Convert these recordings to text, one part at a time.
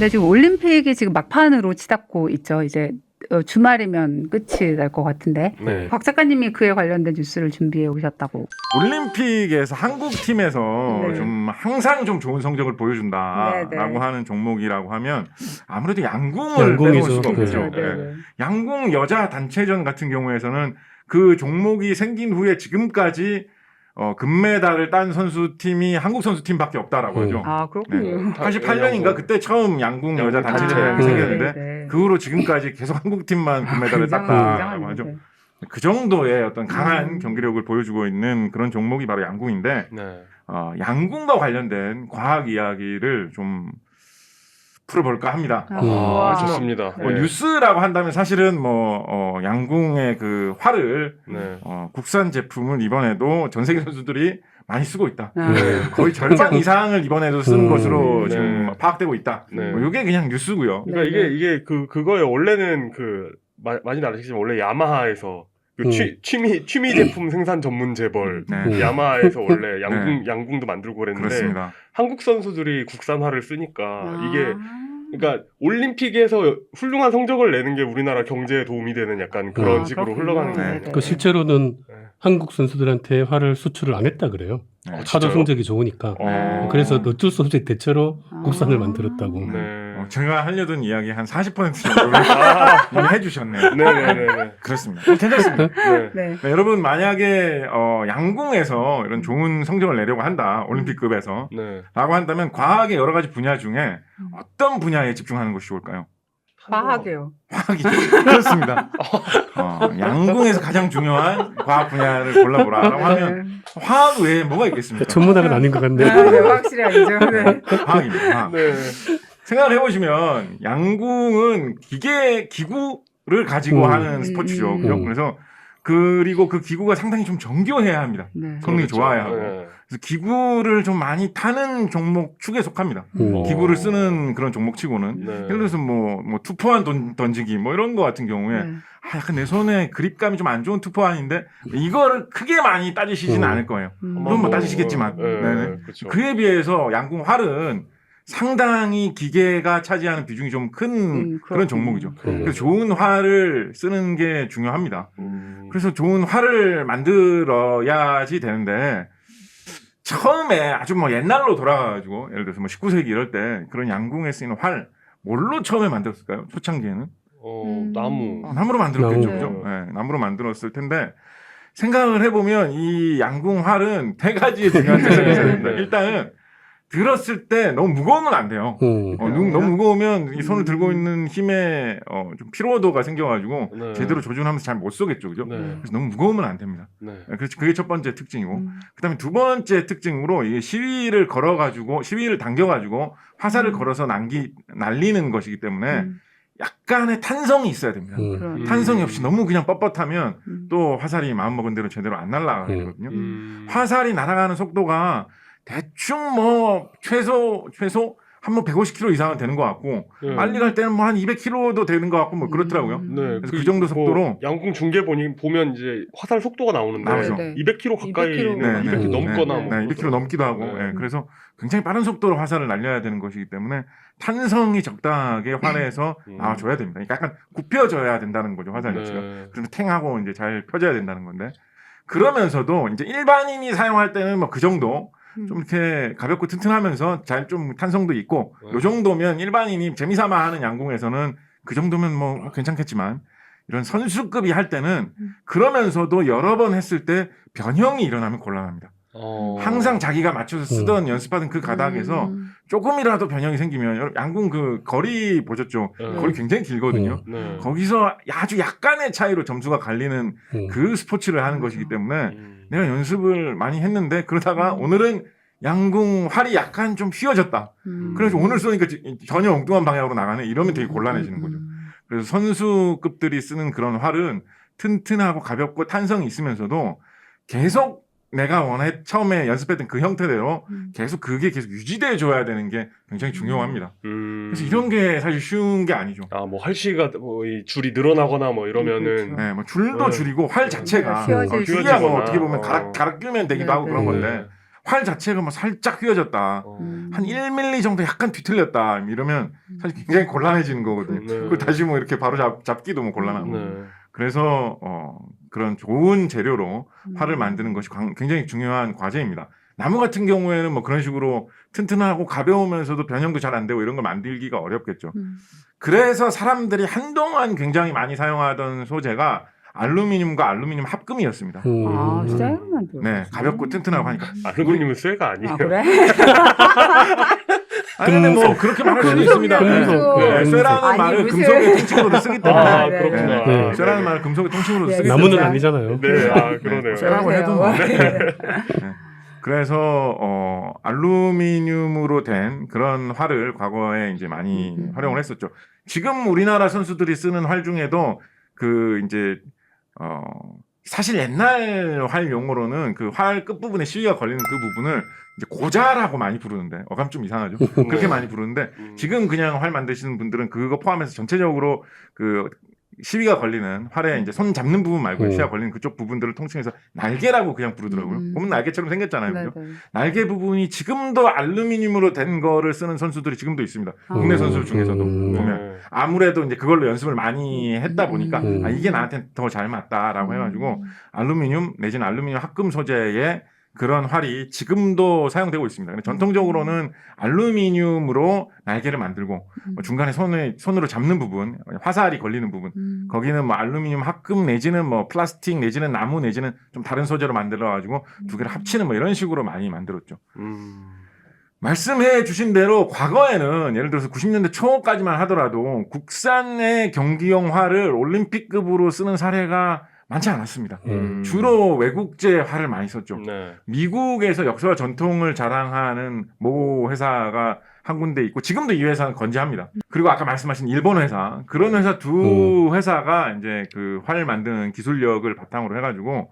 근데 지금 올림픽이 지금 막판으로 치닫고 있죠. 이제 주말이면 끝이 날 것 같은데 네. 박 작가님이 그에 관련된 뉴스를 준비해 오셨다고. 올림픽에서 한국 팀에서 네. 좀 항상 좀 좋은 성적을 보여준다라고 네, 네. 하는 종목이라고 하면 아무래도 양궁을 양궁이죠. 빼놓을 수가 없죠. 네, 네. 네. 양궁 여자 단체전 같은 경우에서는 그 종목이 생긴 후에 지금까지 금메달을 딴 선수팀이 한국 선수팀밖에 없다라고 하죠. 아 그렇군요. 88년인가 그때 처음 양궁 여자 단체전이 아, 생겼는데 네. 그 후로 지금까지 계속 한국 팀만 금메달을 땄다라고 하죠. 굉장합니다. 그 정도의 어떤 강한 경기력을 보여주고 있는 그런 종목이 바로 양궁인데 네. 양궁과 관련된 과학 이야기를 좀 풀어볼까 합니다. 와. 좋습니다. 뭐 네. 뉴스라고 한다면 사실은 양궁의 그 활을 네. 국산 제품을 이번에도 전 세계 선수들이 많이 쓰고 있다. 아. 네. 거의 절반 이상을 이번에도 쓴 것으로 네. 지금 파악되고 있다. 네. 이게 그냥 뉴스고요. 그러니까 이게 그거예요. 원래는 많이 아시겠지만 원래 야마하에서 그 취미 제품 생산 전문 재벌 네. 야마하에서 원래 양궁도 만들고 그랬는데 그렇습니다. 한국 선수들이 국산화를 쓰니까 이게 아. 그러니까 올림픽에서 훌륭한 성적을 내는 게 우리나라 경제에 도움이 되는 약간 그런 아, 식으로 그렇군요. 흘러가는 네. 거예요. 그 실제로는 네. 한국 선수들한테 활을 수출을 안 했다 그래요. 네. 하도 진짜요? 성적이 좋으니까. 그래서 어쩔 수 없이 대체로 국산을 만들었다고. 네. 제가 하려던 이야기 한 40% 정도를 이미 해주셨네요. 네네네. 그렇습니다. 괜찮습니다. 네. 네. 네, 여러분 만약에 양궁에서 이런 좋은 성적을 내려고 한다 올림픽급에서 네. 라고 한다면 과학의 여러 가지 분야 중에 어떤 분야에 집중하는 것이 좋을까요? 과학이요. 과학이죠. 그렇습니다. 양궁에서 가장 중요한 과학 분야를 골라보라라고 하면 화학 외에 뭐가 있겠습니까? 전문학은 아닌 것 같네. 네, 확실히 아니죠. 네. 화학입니다. 화학. 네. 생각을 해보시면 양궁은 기구를 가지고 하는 스포츠죠. 그죠? 그래서 그리고 그 기구가 상당히 좀 정교해야 합니다. 네. 성능이 좋아야 하고. 네. 그래서 기구를 좀 많이 타는 종목 축에 속합니다. 기구를 쓰는 그런 종목치고는. 네. 예를 들어서 뭐 투포환 던지기 뭐 이런 거 같은 경우에 네. 약간 내 손에 그립감이 좀 안 좋은 투포환인데 이거를 크게 많이 따지시지는 않을 거예요. 물론 뭐 따지시겠지만. 네네. 그렇죠. 그에 비해서 양궁 활은 상당히 기계가 차지하는 비중이 좀 큰 그런 종목이죠. 그래서 좋은 활을 쓰는 게 중요합니다. 그래서 좋은 활을 만들어야지 되는데 처음에 아주 뭐 옛날로 돌아가가지고 예를 들어서 뭐 19세기 이럴 때 그런 양궁에 쓰이는 활 뭘로 처음에 만들었을까요? 초창기에는 나무. 나무로 만들었겠죠, 나무. 그죠? 네, 나무로 만들었을 텐데 생각을 해보면 이 양궁 활은 세 가지의 중요한 특성이 있어야 됩니다. 일단은 들었을 때 너무 무거우면 안 돼요. 너무 무거우면 이 손을 들고 있는 힘에 좀 피로도가 생겨가지고 네. 제대로 조준하면서 잘 못 쏘겠죠, 그죠? 네. 그래서 너무 무거우면 안 됩니다. 네. 그래서 그게 첫 번째 특징이고, 그다음에 두 번째 특징으로 이게 시위를 당겨가지고 화살을 걸어서 날리는 것이기 때문에 약간의 탄성이 있어야 됩니다. 탄성이 없이 너무 그냥 뻣뻣하면 또 화살이 마음먹은 대로 제대로 안 날아가게 되거든요. 화살이 날아가는 속도가 대충 뭐 최소 한 번 150km 이상은 되는 것 같고 빨리 갈 때는 뭐 한 200km도 되는 것 같고 뭐 그렇더라고요. 네. 그래서 그 정도 속도로 양궁 중계 보면 이제 화살 속도가 나오는데 나오죠. 네. 200km 가까이 200km 200km 넘거나 뭐 200km 넘기도 하고 네. 그래서 굉장히 빠른 속도로 화살을 날려야 되는 것이기 때문에 탄성이 적당하게 활에서 나와줘야 됩니다. 그러니까 약간 굽혀져야 된다는 거죠, 화살 자체가. 네. 그러면 탱하고 이제 잘 펴져야 된다는 건데 그러면서도 이제 일반인이 사용할 때는 뭐 그 정도 좀 이렇게 가볍고 튼튼하면서 잘 좀 탄성도 있고 요 정도면 일반인이 재미삼아 하는 양궁에서는 그 정도면 뭐 괜찮겠지만 이런 선수급이 할 때는 그러면서도 여러 번 했을 때 변형이 일어나면 곤란합니다. 항상 자기가 맞춰서 쓰던 연습하던 그 가닥에서 조금이라도 변형이 생기면 양궁 그 거리 보셨죠? 거리 굉장히 길거든요. 네. 거기서 아주 약간의 차이로 점수가 갈리는 그 스포츠를 하는 것이기 때문에 내가 연습을 많이 했는데 그러다가 오늘은 양궁 활이 약간 좀 휘어졌다. 그래서 오늘 쏘니까 전혀 엉뚱한 방향으로 나가네. 이러면 되게 곤란해지는 거죠. 그래서 선수급들이 쓰는 그런 활은 튼튼하고 가볍고 탄성이 있으면서도 계속 내가 처음에 연습했던 그 형태대로 계속 그게 계속 유지돼 줘야 되는 게 굉장히 중요합니다. 그래서 이런 게 사실 쉬운 게 아니죠. 뭐 활시가 뭐 이 줄이 늘어나거나 뭐 이러면은 네, 뭐 줄도 줄이고 활 자체가 휘어질 줄이야 뭐 휘어지거나. 어떻게 보면 갈아 끼면 되기도 하고 그런 건데 활 자체가 뭐 살짝 휘어졌다 한 1mm 정도 약간 뒤틀렸다 이러면 사실 굉장히 곤란해지는 거거든요. 네. 그걸 다시 뭐 이렇게 바로 잡기도 뭐 곤란하고. 네. 그래서 그런 좋은 재료로 활을 만드는 것이 굉장히 중요한 과제입니다. 나무 같은 경우에는 뭐 그런 식으로 튼튼하고 가벼우면서도 변형도 잘 안 되고 이런 걸 만들기가 어렵겠죠. 그래서 사람들이 한동안 굉장히 많이 사용하던 소재가 알루미늄과 알루미늄 합금이었습니다. 아, 쇠만 들어. 네, 가볍고 튼튼하고 하니까. 알루미늄은 쇠가 아니에요. 아, 그래? 아니, 근데 뭐 그렇게 말할 수도 있습니다. 금속. 네, 금속. 쇠라는 아니, 말을 무슨- 금속의 통칭으로도 쓰기 때문에. 아, 네, 그렇구나. 네. 쇠라는 말을 금속의 통칭으로도 네, 쓰기 나무는 때문에. 아니잖아요. 네, 아, 그러네요. 쇠라고 해도 뭐. 네. 그래서 알루미늄으로 된 그런 활을 과거에 이제 많이 활용을 했었죠. 지금 우리나라 선수들이 쓰는 활 중에도 그 이제 사실 옛날 활 용어로는 그 활 끝부분에 시위가 걸리는 그 부분을 이제 고자라고 많이 부르는데 어감 좀 이상하죠. 그렇게 많이 부르는데 지금 그냥 활 만드시는 분들은 그거 포함해서 전체적으로 그 시위가 걸리는 활에 이제 손 잡는 부분 말고 시위가 걸리는 그쪽 부분들을 통칭해서 날개라고 그냥 부르더라고요. 보면 날개처럼 생겼잖아요. 네, 그죠? 네. 날개 부분이 지금도 알루미늄으로 된 거를 쓰는 선수들이 지금도 있습니다. 국내 선수 중에서도 보면 네. 아무래도 이제 그걸로 연습을 많이 했다 보니까 음. 아, 이게 나한테 더 잘 맞다라고 해가지고 알루미늄 내지는 알루미늄 합금 소재의 그런 활이 지금도 사용되고 있습니다. 근데 전통적으로는 알루미늄으로 날개를 만들고 뭐 중간에 손으로 잡는 부분, 화살이 걸리는 부분, 거기는 뭐 알루미늄 합금 내지는 뭐 플라스틱 내지는 나무 내지는 좀 다른 소재로 만들어가지고 두 개를 합치는 뭐 이런 식으로 많이 만들었죠. 말씀해 주신 대로 과거에는 예를 들어서 90년대 초까지만 하더라도 국산의 경기용 활을 올림픽급으로 쓰는 사례가 많지 않았습니다. 주로 외국제 활을 많이 썼죠. 네. 미국에서 역사와 전통을 자랑하는 모 회사가 한 군데 있고 지금도 이 회사는 건재합니다. 그리고 아까 말씀하신 일본 회사 그런 회사 두 회사가 이제 그 활 만드는 기술력을 바탕으로 해가지고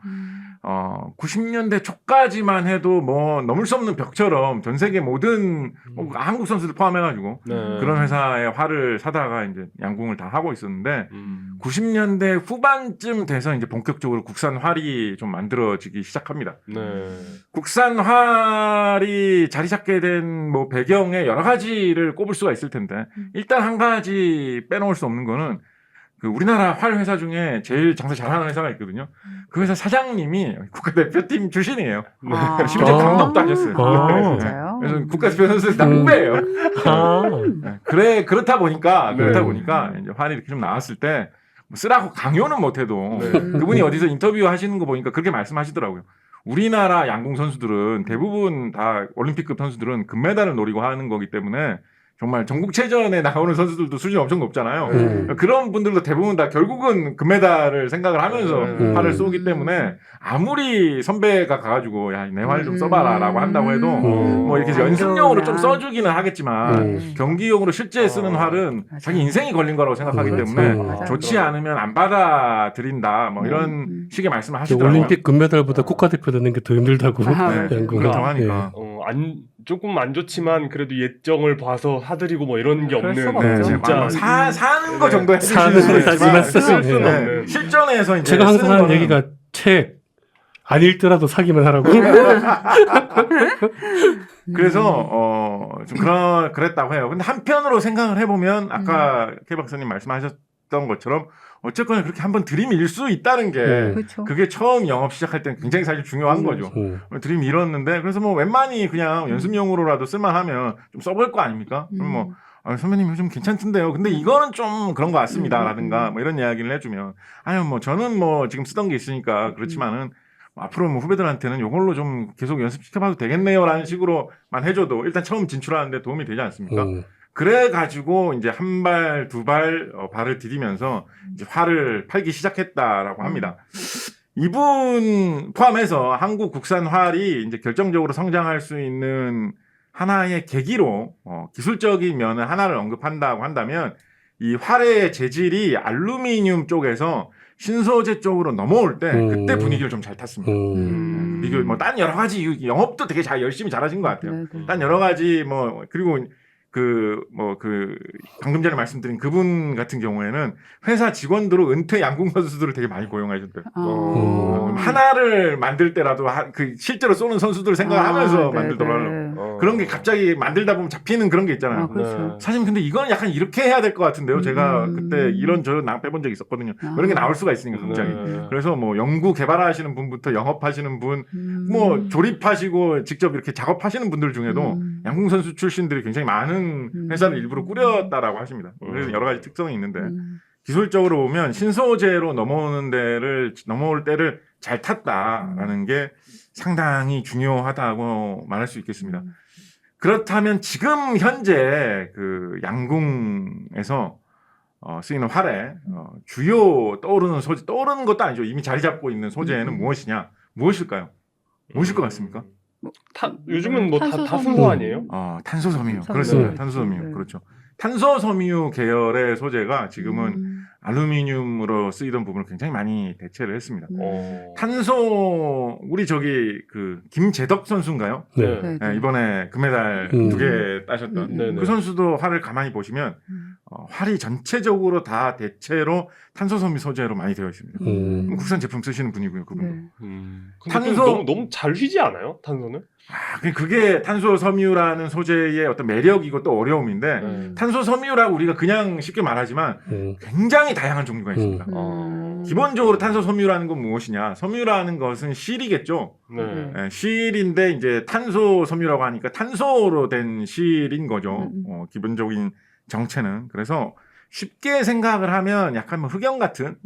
90년대 초까지만 해도 뭐 넘을 수 없는 벽처럼 전 세계 모든 한국 선수들 포함해가지고 네. 그런 회사의 활을 사다가 이제 양궁을 다 하고 있었는데 90년대 후반쯤 돼서 이제 본격적으로 국산 활이 좀 만들어지기 시작합니다. 네. 국산 활이 자리 잡게 된 뭐 배경에 여러 가지를 꼽을 수가 있을 텐데 일단 한 가지 빼놓을 수 없는 거는 그 우리나라 활 회사 중에 제일 장사 잘하는 회사가 있거든요. 그 회사 사장님이 국가대표팀 출신이에요. 아. 심지어 감독도 하셨어요. 아, 네. 진짜요? 그래서 국가대표 선수들 다 후배예요. 아, 네. 그렇다 보니까 네. 이제 활이 이렇게 좀 나왔을 때 뭐 쓰라고 강요는 못해도 네. 그분이 어디서 인터뷰 하시는 거 보니까 그렇게 말씀하시더라고요. 우리나라 양궁 선수들은 대부분 다 올림픽급 선수들은 금메달을 노리고 하는 거기 때문에 정말 전국체전에 나오는 선수들도 수준이 엄청 높잖아요. 그런 분들도 대부분 다 결국은 금메달을 생각을 하면서 활을 쏘기 때문에 아무리 선배가 가가지고 야, 내 활 좀 써봐라 라고 한다고 해도 뭐 이렇게 연습용으로 좀 써주기는 하겠지만 경기용으로 실제 쓰는 활은 자기 인생이 걸린 거라고 생각하기 그렇죠. 때문에 맞아요. 좋지 않으면 안 받아들인다 뭐 이런 식의 말씀을 하시더라고요. 올림픽 금메달보다 국가대표 되는 게 더 힘들다고. 아, 네, 양궁은. 그렇다고 하니까. 조금 안 좋지만 그래도 예정을 봐서 사드리고 뭐 이런 게 그럴 없는 수가 네, 없죠. 진짜 사는 거 정도 사는 해주시는 거 거지만 하지만 쓸 수는 네. 없는. 실전에서 이제 제가 항상 쓰는 하는 거는 얘기가 책 안 읽더라도 사기만 하라고. 그래서 좀 그랬다고 해요. 근데 한편으로 생각을 해보면 아까 K 박사님 말씀하셨던 것처럼 어쨌거나 그렇게 한번 들이밀 수 있다는 게 그렇죠. 그게 처음 영업 시작할 때는 굉장히 사실 중요한 거죠. 들이밀었는데 그래서 뭐 웬만히 그냥 연습용으로라도 쓸만하면 좀 써볼 거 아닙니까? 그럼 뭐 선배님 요즘 괜찮던데요. 근데 이거는 좀 그런 것 같습니다. 라든가 뭐 이런 이야기를 해주면 아유 뭐 저는 뭐 지금 쓰던 게 있으니까 그렇지만은 앞으로 뭐 후배들한테는 이걸로 좀 계속 연습시켜봐도 되겠네요라는 식으로만 해줘도 일단 처음 진출하는데 도움이 되지 않습니까? 그래가지고 이제 한 발, 두 발, 발을 디디면서 이제 활을 팔기 시작했다라고 합니다. 이분 포함해서 한국 국산 활이 이제 결정적으로 성장할 수 있는 하나의 계기로 기술적인 면을 하나를 언급한다고 한다면 이 활의 재질이 알루미늄 쪽에서 신소재 쪽으로 넘어올 때 그때 분위기를 좀 잘 탔습니다. 이게 뭐 딴 여러 가지 영업도 되게 열심히 잘하신 것 같아요. 딴 여러 가지 뭐 그리고 방금 전에 말씀드린 그분 같은 경우에는 회사 직원들로 은퇴 양궁 선수들을 되게 많이 고용하셨대요. 하나를 만들 때라도 실제로 쏘는 선수들 생각하면서 만들더라고요. 그런 게 갑자기 만들다 보면 잡히는 그런 게 있잖아요. 그렇죠. 사실 근데 이건 약간 이렇게 해야 될 것 같은데요. 제가 그때 이런저런 낭패본 적이 있었거든요. 그런 게 나올 수가 있으니까 갑자기. 그래서 뭐 연구 개발하시는 분부터 영업하시는 분, 뭐 조립하시고 직접 이렇게 작업하시는 분들 중에도 양궁 선수 출신들이 굉장히 많은 회사를 일부러 꾸렸다라고 하십니다. 그래서 여러 가지 특성이 있는데 기술적으로 보면 신소재로 넘어올 때를 잘 탔다라는 게 상당히 중요하다고 말할 수 있겠습니다. 그렇다면 지금 현재 그 양궁에서 쓰이는 활의 주요 떠오르는 소재, 떠오르는 것도 아니죠. 이미 자리 잡고 있는 소재는 무엇이냐? 무엇일까요? 무엇일 것 같습니까? 요즘은 뭐 탄소 다승고 아니에요? 탄소섬유. 섬유. 그렇습니다. 탄소섬유. 네. 그렇죠. 탄소섬유 계열의 소재가 지금은 알루미늄으로 쓰이던 부분을 굉장히 많이 대체를 했습니다. 우리 김재덕 선수인가요? 네. 네, 이번에 금메달 2개 따셨던 네네. 그 선수도 활을 가만히 보시면 활이 전체적으로 다 대체로 탄소섬유 소재로 많이 되어 있습니다. 국산 제품 쓰시는 분이고요, 그분도. 근데 좀 너무 잘 휘지 않아요? 탄소는? 그게 탄소섬유라는 소재의 어떤 매력이고 또 어려움인데 탄소섬유라고 우리가 그냥 쉽게 말하지만 굉장히 다양한 종류가 있습니다. 기본적으로 탄소섬유라는 건 무엇이냐? 섬유라는 것은 실이겠죠. 네. 실인데 이제 탄소섬유라고 하니까 탄소로 된 실인 거죠. 기본적인 정체는. 그래서 쉽게 생각을 하면 약간 뭐 흑연 같은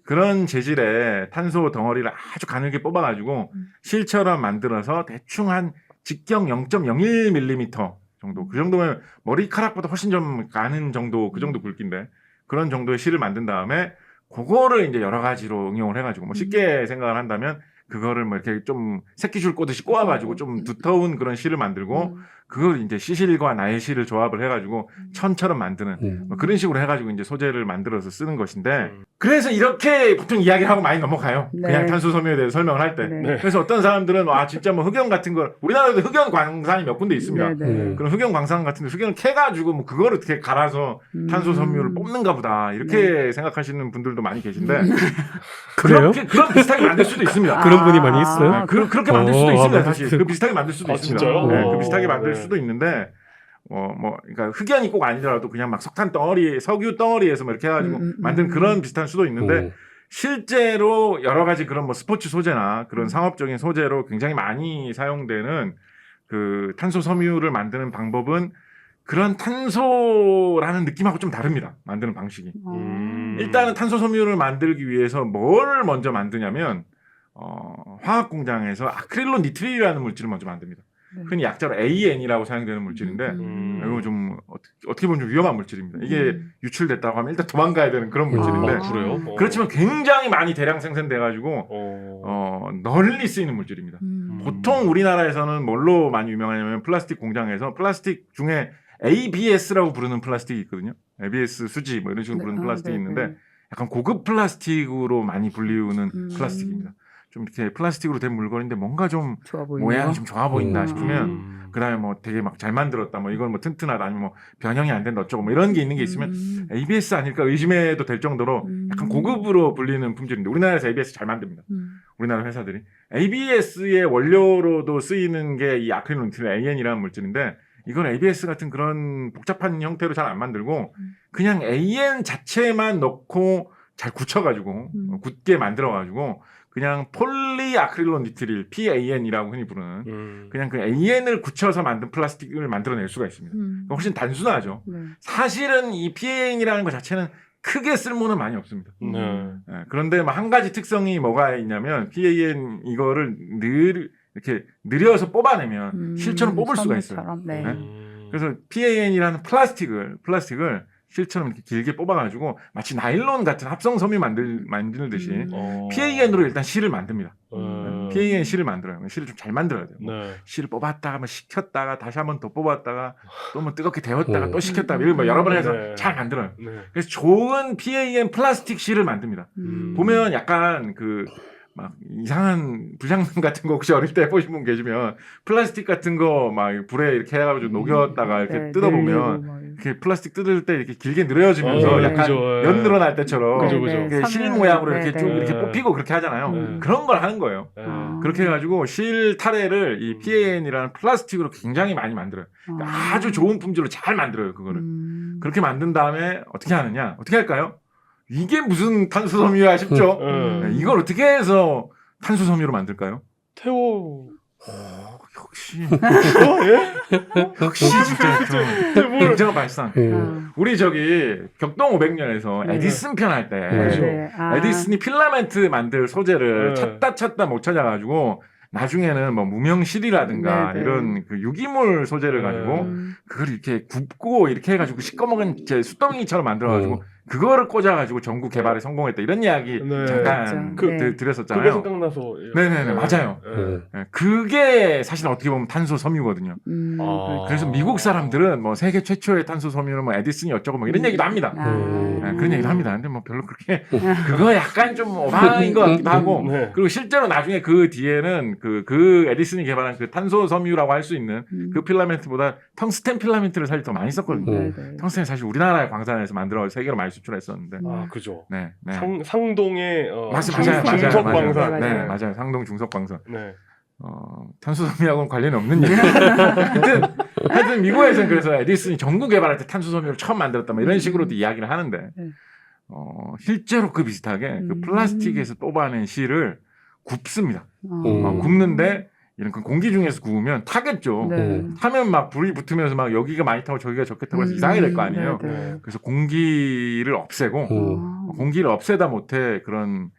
그런 재질의 탄소 덩어리를 아주 가늘게 뽑아가지고 실처럼 만들어서 대충 한 직경 0.01mm 정도. 그 정도면 머리카락보다 훨씬 좀 가는 정도, 그 정도 굵기인데 그런 정도의 실을 만든 다음에 그거를 이제 여러 가지로 응용을 해가지고 뭐 쉽게 생각을 한다면 그거를 뭐 이렇게 좀 새끼줄 꼬듯이 꼬아가지고 좀 두터운 그런 실을 만들고 그걸 이제 시실과 나일실을 조합을 해가지고 천처럼 만드는 뭐 그런 식으로 해가지고 이제 소재를 만들어서 쓰는 것인데 그래서 이렇게 보통 이야기를 하고 많이 넘어가요. 네. 그냥 탄소섬유에 대해서 설명을 할 때. 네. 그래서 어떤 사람들은 진짜 뭐 흑연 같은 걸 우리나라에도 흑연 광산이 몇 군데 있습니다. 그런 흑연 광산 같은 데 흑연을 캐가지고 뭐 그거를 어떻게 갈아서 탄소섬유를 뽑는가 보다 이렇게 생각하시는 분들도 많이 계신데 그래요? 그런 비슷하게 만들 수도 있습니다. 그런 분이 많이 있어요? 그렇게 만들 수도 있습니다. 사실 그 비슷하게 만들 수도 있습니다. 진짜요? 네, 그 비슷하게 만들 수도 있는데 그러니까 흑연이 꼭 아니더라도 그냥 막 석탄 덩어리, 석유 덩어리에서 뭐 이렇게 해가지고 만든 그런 비슷한 수도 있는데 실제로 여러 가지 그런 뭐 스포츠 소재나 그런 상업적인 소재로 굉장히 많이 사용되는 그 탄소 섬유를 만드는 방법은 그런 탄소라는 느낌하고 좀 다릅니다. 만드는 방식이. 일단은 탄소 섬유를 만들기 위해서 뭘 먼저 만드냐면 화학 공장에서 아크릴로 니트릴이라는 물질을 먼저 만듭니다. 흔히 약자로 AN이라고 사용되는 물질인데 이거 좀 어떻게 보면 좀 위험한 물질입니다. 이게 유출됐다고 하면 일단 도망가야 되는 그런 물질인데 그래요? 그렇지만 굉장히 많이 대량 생산돼가지고 널리 쓰이는 물질입니다. 보통 우리나라에서는 뭘로 많이 유명하냐면 플라스틱 공장에서 플라스틱 중에 ABS라고 부르는 플라스틱이 있거든요. ABS 수지 뭐 이런 식으로 부르는 플라스틱이 있는데 약간 고급 플라스틱으로 많이 불리우는 플라스틱입니다. 좀 이렇게 플라스틱으로 된 물건인데 뭔가 좀 모양이 좀 좋아 보인다 싶으면 그다음에 뭐 되게 막 잘 만들었다 뭐 이건 뭐 튼튼하다 아니면 뭐 변형이 안 된다 어쩌고 뭐 이런 게 있는 게 있으면 ABS 아닐까 의심해도 될 정도로 약간 고급으로 불리는 품질인데 우리나라에서 ABS 잘 만듭니다. 우리나라 회사들이 ABS의 원료로도 쓰이는 게 이 아크릴로니트릴 AN이라는 물질인데 이건 ABS 같은 그런 복잡한 형태로 잘 안 만들고 그냥 AN 자체만 넣고 잘 굳혀가지고 굳게 만들어가지고 그냥 폴리아크릴로니트릴 PAN이라고 흔히 부르는 그냥 그 AN을 굳혀서 만든 플라스틱을 만들어낼 수가 있습니다. 훨씬 단순하죠. 사실은 이 PAN이라는 것 자체는 크게 쓸모는 많이 없습니다. 그런데 한 가지 특성이 뭐가 있냐면 PAN 이거를 이렇게 느려서 뽑아내면 실처럼 뽑을 수가 있어요. 그래서 PAN이라는 플라스틱을 실처럼 이렇게 길게 뽑아가지고 마치 나일론 같은 합성 섬유 만들듯이 PAN으로 일단 실을 만듭니다. PAN 실을 만들어요. 실을 좀 잘 만들어야 돼요. 실을 뽑았다가 뭐 식혔다가 다시 한번 더 뽑았다가 또 뭐 뜨겁게 데웠다가 또 식혔다가 이걸 뭐 여러 번 해서 잘 만들어요. 그래서 좋은 PAN 플라스틱 실을 만듭니다. 보면 약간 막 이상한 불장난 같은 거 혹시 어릴 때 해보신 분 계시면 플라스틱 같은 거 막 불에 이렇게 해가지고 녹였다가 이렇게 네, 뜯어보면 늘리고 뭐 이렇게 플라스틱 뜯을 때 이렇게 길게 늘어지면서 약간 그죠. 연 늘어날 때처럼 그죠, 그죠. 이렇게 실 모양으로 이렇게 쭉 네. 이렇게 뽑히고 그렇게 하잖아요. 그런 걸 하는 거예요. 아. 그렇게 해가지고 실 타래를 이 PAN이라는 플라스틱으로 굉장히 많이 만들어요. 아주 좋은 품질로 잘 만들어요, 그거를. 그렇게 만든 다음에 어떻게 하느냐? 어떻게 할까요? 이게 무슨 탄소 섬유야 싶죠? 네, 이걸 어떻게 해서 탄소 섬유로 만들까요? 태워. 역시 예? 역시 진짜 굉장한 발상. 예. 우리 저기 격동 500년에서 네. 에디슨 편 할 때 그렇죠. 에디슨이 필라멘트 만들 소재를 네. 찾다 못 찾아가지고 나중에는 뭐 무명실이라든가 네, 네. 이런 그 유기물 소재를 가지고 그걸 이렇게 굽고 이렇게 해가지고 시꺼먼 이제 숫덩이처럼 만들어가지고 그거를 꽂아가지고 전구 개발에 성공했다 이런 이야기 네. 잠깐 그렇죠. 네. 드렸었잖아요. 그게 생각나서. 네네네, 맞아요. 네. 네, 그게 사실 어떻게 보면 탄소 섬유거든요. 아. 그래서 미국 사람들은 뭐 세계 최초의 탄소 섬유는 뭐 에디슨이 어쩌고 뭐 이런 얘기도 합니다. 네, 그런 얘기도 합니다. 근데 뭐 별로 그렇게 그거 약간 좀 오바인 것 같기도 하고 네. 그리고 실제로 나중에 그 뒤에는 그 에디슨이 개발한 그 탄소 섬유라고 할 수 있는 그 필라멘트보다 텅스텐 필라멘트를 사실 더 많이 썼거든요. 네, 네. 텅스텐이 사실 우리나라의 광산에서 만들어 세계로 많이 수출했었는데. 아, 그죠. 네, 네. 상동의 맞아요. 중석광산. 네, 맞아요. 상동 중석광산. 네. 탄소 섬유하고는 관련이 없는 얘기. 하여튼 미국에서는 그래서 에디슨이 전구 개발할 때 탄소 섬유를 처음 만들었다 뭐 이런 식으로도 이야기를 하는데 실제로 그 비슷하게 그 플라스틱에서 뽑아낸 실을 굽습니다. 굽는데 이런 그 공기 중에서 구우면 타겠죠. 네. 타면 막 불이 붙으면서 막 여기가 많이 타고 저기가 적게 타고 해서 이상하게 될 거 아니에요. 네, 네. 그래서 공기를 없애고 공기를 없애다 못해 그런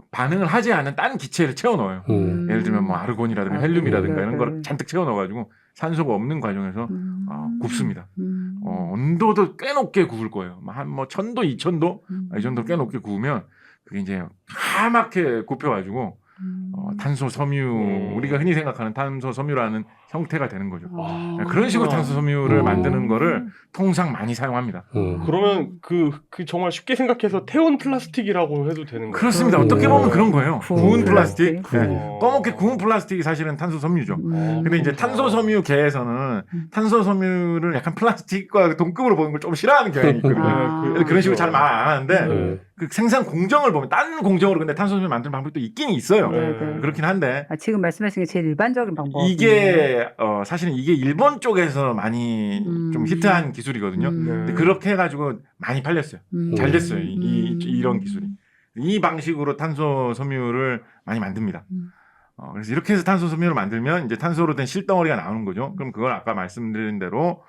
반응을 하지 않은 딴 기체를 채워 넣어요. 예를 들면 뭐 아르곤이라든가 헬륨이라든가 이런 걸 잔뜩 채워 넣어가지고 산소가 없는 과정에서 굽습니다. 온도도 꽤 높게 구울 거예요. 한 뭐 1000도, 2000도 이 정도 꽤 높게 구우면 그게 이제 까맣게 굽혀가지고 탄소 섬유 우리가 흔히 생각하는 탄소 섬유라는 형태가 되는 거죠. 그런 식으로 탄소 섬유를 만드는 거를 통상 많이 사용합니다. 그러면 그 정말 쉽게 생각해서 태운 플라스틱이라고 해도 되는 거예요? 그렇습니다. 어떻게 보면 그런 거예요. 구운 플라스틱. 플라스틱. 네. 검게 구운 플라스틱이 사실은 탄소 섬유죠. 근데 이제 탄소 섬유계에서는 탄소 섬유를 약간 플라스틱과 동급으로 보는 걸 좀 싫어하는 경향이 있거든요. 그런 식으로 잘 말 안 하는데 그 생산 공정을 보면 딴 공정으로 근데 탄소 섬유 만드는 방법도 있긴 있어요. 네. 그렇긴 한데 지금 말씀하신 게 제일 일반적인 방법. 이게 사실은 이게 일본 쪽에서 많이 좀 히트한 기술이거든요. 근데 그렇게 해가지고 많이 팔렸어요. 잘 됐어요. 이런 기술이. 이 방식으로 탄소 섬유를 많이 만듭니다. 그래서 이렇게 해서 탄소 섬유를 만들면 이제 탄소로 된 실덩어리가 나오는 거죠. 그럼 그걸 아까 말씀드린 대로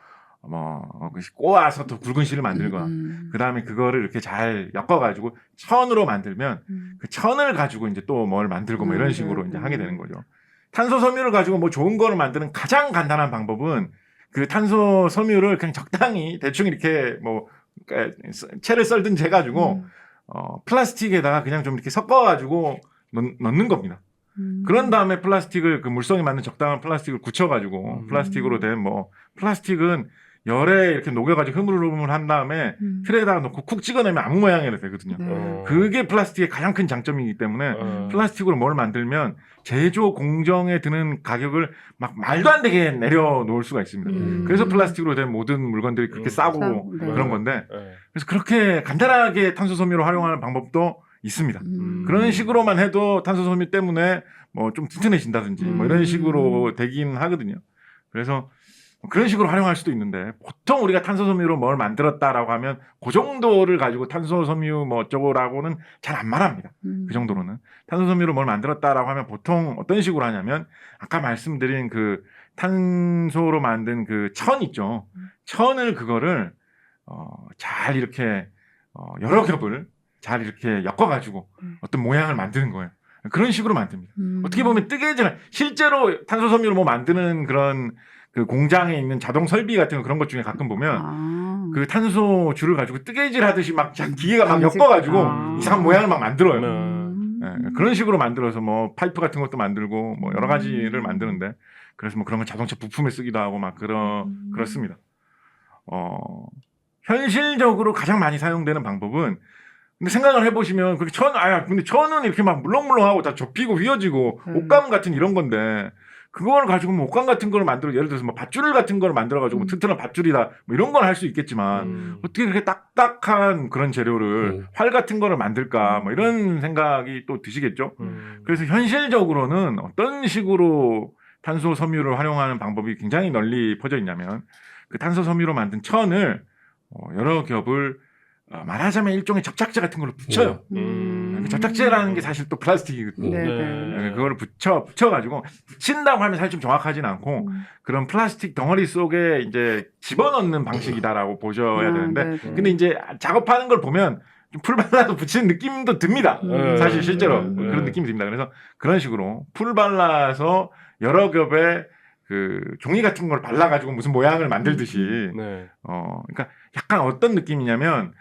꼬아서 더 굵은 실을 만들거나 그 다음에 그거를 이렇게 잘 엮어가지고 천으로 만들면 그 천을 가지고 이제 또 뭘 만들고 뭐 이런 식으로 이제 하게 되는 거죠. 탄소 섬유를 가지고 뭐 좋은 거를 만드는 가장 간단한 방법은 그 탄소 섬유를 그냥 적당히 대충 이렇게 뭐 채를 썰든지 해가지고 플라스틱에다가 그냥 좀 이렇게 섞어가지고 넣는 겁니다. 그런 다음에 플라스틱을 그 물성이 맞는 적당한 플라스틱을 굳혀가지고 플라스틱으로 된 뭐 플라스틱은 열에 이렇게 녹여가지고 흐물흐물 한 다음에 틀에다가 놓고 쿡 찍어내면 아무 모양이 되거든요. 그게 플라스틱의 가장 큰 장점이기 때문에 플라스틱으로 뭘 만들면 제조 공정에 드는 가격을 막 말도 안 되게 내려놓을 수가 있습니다. 그래서 플라스틱으로 된 모든 물건들이 그렇게 싸고 그런 건데 그래서 그렇게 간단하게 탄소 섬유로 활용하는 방법도 있습니다. 그런 식으로만 해도 탄소 섬유 때문에 뭐 좀 튼튼해진다든지 뭐 이런 식으로 되긴 하거든요. 그래서 그런 식으로 활용할 수도 있는데 보통 우리가 탄소 섬유로 뭘 만들었다라고 하면 그 정도를 가지고 탄소 섬유 뭐 어쩌고라고는 잘 안 말합니다. 그 정도로는 탄소 섬유로 뭘 만들었다라고 하면 보통 어떤 식으로 하냐면 아까 말씀드린 그 탄소로 만든 그 천 있죠. 천을 그거를 잘 이렇게 여러 겹을 잘 이렇게 엮어가지고 어떤 모양을 만드는 거예요. 그런 식으로 만듭니다. 어떻게 보면 뜨개질 실제로 탄소 섬유로 뭐 만드는 그런 그 공장에 있는 자동 설비 같은 거 그런 것 중에 가끔 보면 그 탄소 줄을 가지고 뜨개질 하듯이 막 기계가 막 엮어가지고 이상한 모양을 막 만들어요. 네, 그런 식으로 만들어서 뭐 파이프 같은 것도 만들고 뭐 여러 가지를 만드는데 그래서 뭐 그런 걸 자동차 부품에 쓰기도 하고 막 그렇습니다. 현실적으로 가장 많이 사용되는 방법은 근데 생각을 해보시면 그렇게 근데 천은 이렇게 막 물렁물렁하고 다 접히고 휘어지고 옷감 같은 이런 건데 그걸 가지고 뭐 옷감 같은 걸 만들어 예를 들어서 뭐 밧줄 같은 걸 만들어 가지고 뭐 튼튼한 밧줄이다 뭐 이런 건 할 수 있겠지만 어떻게 그렇게 딱딱한 그런 재료를 활 같은 거를 만들까 뭐 이런 생각이 또 드시겠죠. 그래서 현실적으로는 어떤 식으로 탄소 섬유를 활용하는 방법이 굉장히 널리 퍼져 있냐면 그 탄소 섬유로 만든 천을 여러 겹을 말하자면 일종의 접착제 같은 걸로 붙여요. 그 접착제라는 게 사실 또 플라스틱이거든요. 네. 그거를 붙여가지고 붙인다고 하면 사실 좀 정확하진 않고 그런 플라스틱 덩어리 속에 이제 집어넣는 방식이다라고 보셔야 되는데 근데 이제 작업하는 걸 보면 좀 풀 발라서 붙이는 느낌도 듭니다. 사실 실제로 그런 느낌이 듭니다. 그래서 그런 식으로 풀 발라서 여러 겹의 그 종이 같은 걸 발라가지고 무슨 모양을 만들듯이 그러니까 약간 어떤 느낌이냐면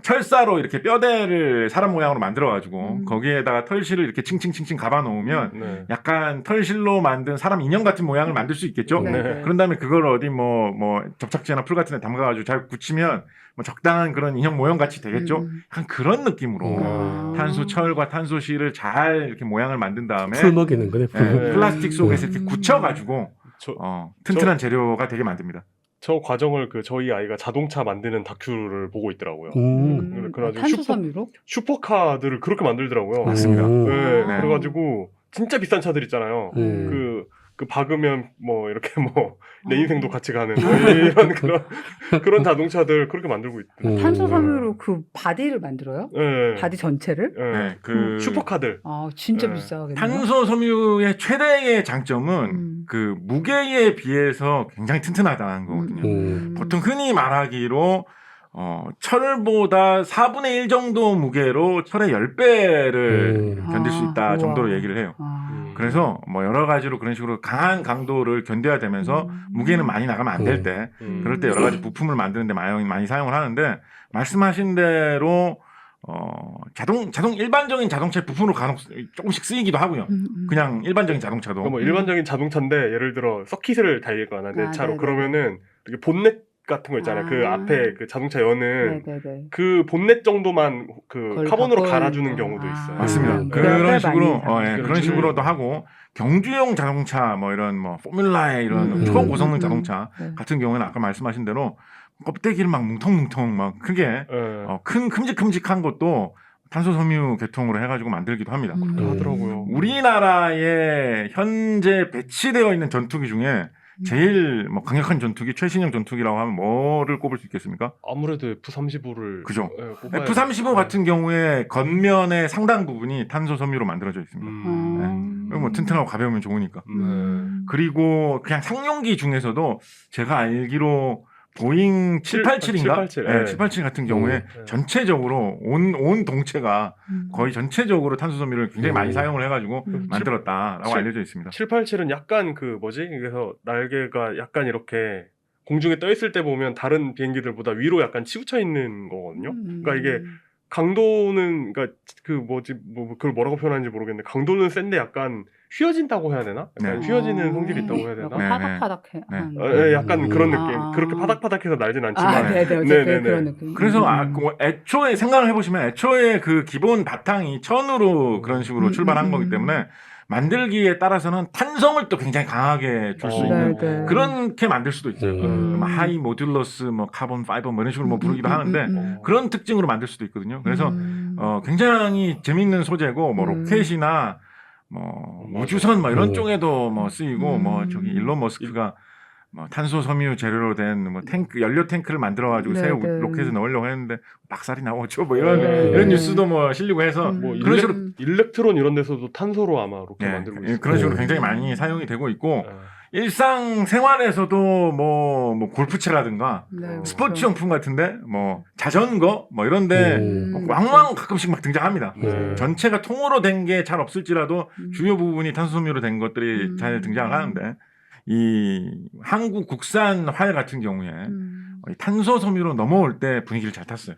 철사로 이렇게 뼈대를 사람 모양으로 만들어가지고 거기에다가 털실을 이렇게 칭칭칭칭 감아 놓으면 약간 털실로 만든 사람 인형 같은 모양을 만들 수 있겠죠. 그런 다음에 그걸 어디 뭐 접착제나 풀 같은 데 담가가지고 잘 굳히면 뭐 적당한 그런 인형 모형 같이 되겠죠. 약간 그런 느낌으로 탄소 철과 탄소실을 잘 이렇게 모양을 만든 다음에 풀 먹이는 거네. 플라스틱 속에서 이렇게 굳혀가지고 튼튼한 재료가 되게 만듭니다. 저 과정을 저희 아이가 자동차 만드는 다큐를 보고 있더라고요. 그래가지고 탄소 섬유로? 슈퍼카들을 그렇게 만들더라고요. 맞습니다. 네. 그래가지고 진짜 비싼 차들 있잖아요. 그 박으면 뭐 이렇게 뭐 내 인생도 같이 가는 뭐 이런 그런 자동차들 그렇게 만들고 있더라고요. 탄소 섬유로 그 바디를 만들어요? 네. 바디 전체를? 네. 그 슈퍼카들. 아 진짜 네. 비싸겠네요. 탄소 섬유의 최대의 장점은 그 무게에 비해서 굉장히 튼튼하다는 거거든요. 보통 흔히 말하기로 철보다 4분의 1 정도 무게로 철의 10배를 견딜 수 있다 정도로 얘기를 해요. 그래서 뭐 여러 가지로 그런 식으로 강한 강도를 견뎌야 되면서 무게는 많이 나가면 안 될 때 그럴 때 여러 가지 부품을 만드는데 많이 사용을 하는데 말씀하신 대로 자동 일반적인 자동차 부품으로 간혹 조금씩 쓰이기도 하고요. 그냥 일반적인 자동차도. 뭐 일반적인 자동차인데 예를 들어 서킷을 달리거나 내 차로 네네. 그러면은 이렇게 본넷 같은 거 있잖아요. 그 앞에 그 자동차 여는 그 본넷 정도만 그 카본으로 갈아주는 경우도 있어요. 맞습니다. 그런 식으로 그런 식으로도 하고 경주용 자동차 뭐 이런 뭐 포뮬라의 이런 초고성능 자동차 같은 경우는 아까 말씀하신 대로 껍데기를 막 뭉텅뭉텅 막 크게 큰 큼직큼직한 것도 탄소 섬유 계통으로 해가지고 만들기도 합니다. 하더라고요. 우리나라에 현재 배치되어 있는 전투기 중에 제일 뭐 강력한 전투기, 최신형 전투기라고 하면 뭐를 꼽을 수 있겠습니까? 아무래도 F-35를 그죠. F-35 같은 경우에 겉면의 상당 부분이 탄소 섬유로 만들어져 있습니다. 뭐 튼튼하고 가벼우면 좋으니까. 그리고 그냥 상용기 중에서도 제가 알기로 보잉 787인가? 787 같은 경우에 전체적으로 온 동체가 거의 전체적으로 탄소 섬유를 굉장히 많이 사용을 해가지고 만들었다라고 알려져 있습니다. 787은 약간 그래서 날개가 약간 이렇게 공중에 떠 있을 때 보면 다른 비행기들보다 위로 약간 치우쳐 있는 거거든요. 그러니까 이게 강도는 그러니까 그걸 뭐라고 표현하는지 모르겠는데 강도는 센데 약간 휘어진다고 해야 되나? 약간 휘어지는 성질이 있다고 해야 되나? 파닥파닥해. 약간 그런 느낌. 그렇게 파닥파닥해서 날진 않지만. 네네. 그런 느낌. 그래서 애초에 생각을 해보시면 애초에 그 기본 바탕이 천으로 그런 식으로 출발한 거기 때문에 만들기에 따라서는 탄성을 또 굉장히 강하게 줄 수 있는 그렇게 만들 수도 있어요. 하이 모듈러스 뭐 카본 파이버 뭐 이런 식으로 뭐 부르기도 하는데 그런 특징으로 만들 수도 있거든요. 그래서 굉장히 재밌는 소재고 뭐 로켓이나 뭐 우주선 뭐 이런 쪽에도 뭐 쓰이고 뭐 저기 일론 머스크가 뭐 탄소 섬유 재료로 된 뭐 탱크 연료 탱크를 만들어 가지고 새 로켓에 넣으려고 했는데 박살이 나오죠. 뭐 이런 뉴스도 뭐 실리고 해서 뭐 그런 식으로 일렉트론 이런 데서도 탄소로 아마 로켓 만들고 있어요. 그런 식으로 굉장히 많이 사용이 되고 있고 일상 생활에서도 뭐 골프채라든가 스포츠 용품 같은데 뭐 자전거 뭐 이런데 왕왕 가끔씩 막 등장합니다. 전체가 통으로 된 게 잘 없을지라도 주요 부분이 탄소 섬유로 된 것들이 잘 등장을 하는데 이 한국 국산 활 같은 경우에 탄소 섬유로 넘어올 때 분위기를 잘 탔어요.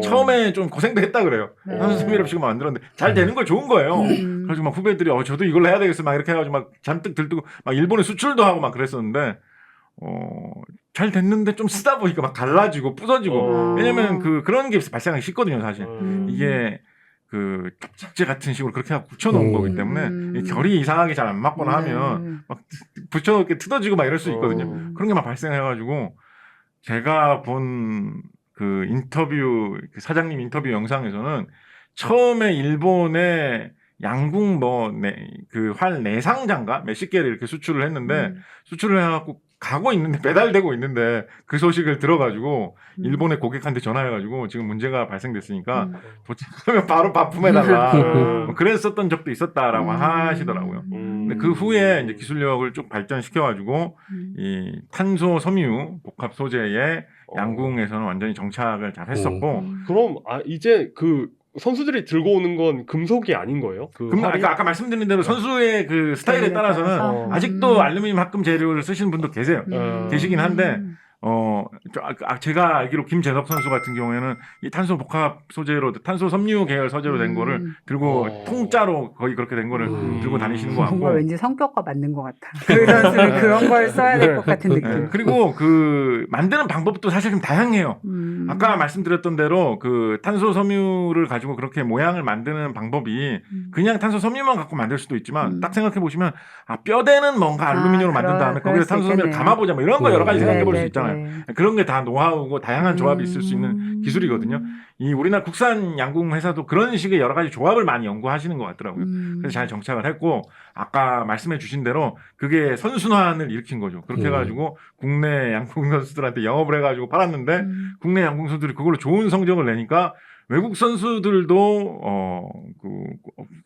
처음에 좀 고생도 했다 그래요. 탄소 섬유 없이 만들었는데 잘 되는 거 좋은 거예요. 그래서 막 후배들이 저도 이걸로 해야 되겠어 막 이렇게 해가지고 막 잔뜩 들뜨고 막 일본에 수출도 하고 막 그랬었는데 잘 됐는데 좀 쓰다 보니까 막 갈라지고 부서지고 왜냐면 그런 게 발생하기 쉽거든요 사실. 이게 그 접착제 같은 식으로 그렇게 하고 붙여놓은 거기 때문에 이 결이 이상하게 잘 안 맞거나 하면 막 붙여놓게 뜯어지고 막 이럴 수 있거든요. 그런 게 막 발생해가지고 제가 본 그 인터뷰 그 사장님 인터뷰 영상에서는 처음에 일본에 양궁 그 활 내상장가 몇십 개를 이렇게 수출을 했는데 수출을 해갖고 가고 있는데 배달되고 있는데 그 소식을 들어가지고 일본의 고객한테 전화해가지고 지금 문제가 발생됐으니까 도착하면 바로 바품해달라 뭐 그랬었던 적도 있었다라고 하시더라고요. 근데 그 후에 이제 기술력을 쭉 발전시켜가지고 이 탄소 섬유 복합 소재의 양궁에서는 완전히 정착을 잘 했었고 그럼 이제 그 선수들이 들고 오는 건 금속이 아닌 거예요? 아까 말씀드린 대로 선수의 그 스타일에 따라서는 아직도 알루미늄 합금 재료를 쓰시는 분도 계시긴 한데 제가 알기로 김재덕 선수 같은 경우에는 이 탄소 복합 소재로 탄소 섬유 계열 소재로 된 거를 들고 통짜로 거의 그렇게 된 거를 들고 다니시는 것 같고 뭔가 왠지 성격과 맞는 것 같아. 그 선수는 그런 걸 써야 될 것 같은 느낌. 그리고 그 만드는 방법도 사실 좀 다양해요. 아까 말씀드렸던 대로 그 탄소 섬유를 가지고 그렇게 모양을 만드는 방법이 그냥 탄소 섬유만 갖고 만들 수도 있지만 딱 생각해 보시면 뼈대는 뭔가 알루미늄으로 만든 다음에 거기서 탄소 섬유를 감아보자 뭐 이런 거 여러 가지 생각해 볼 수 있잖아요. 그런 게 다 노하우고 다양한 조합이 있을 수 있는 기술이거든요. 이 우리나라 국산 양궁 회사도 그런 식의 여러 가지 조합을 많이 연구하시는 것 같더라고요. 그래서 잘 정착을 했고 아까 말씀해 주신 대로 그게 선순환을 일으킨 거죠. 그렇게 해가지고 국내 양궁 선수들한테 영업을 해가지고 팔았는데 국내 양궁 선수들이 그걸로 좋은 성적을 내니까 외국 선수들도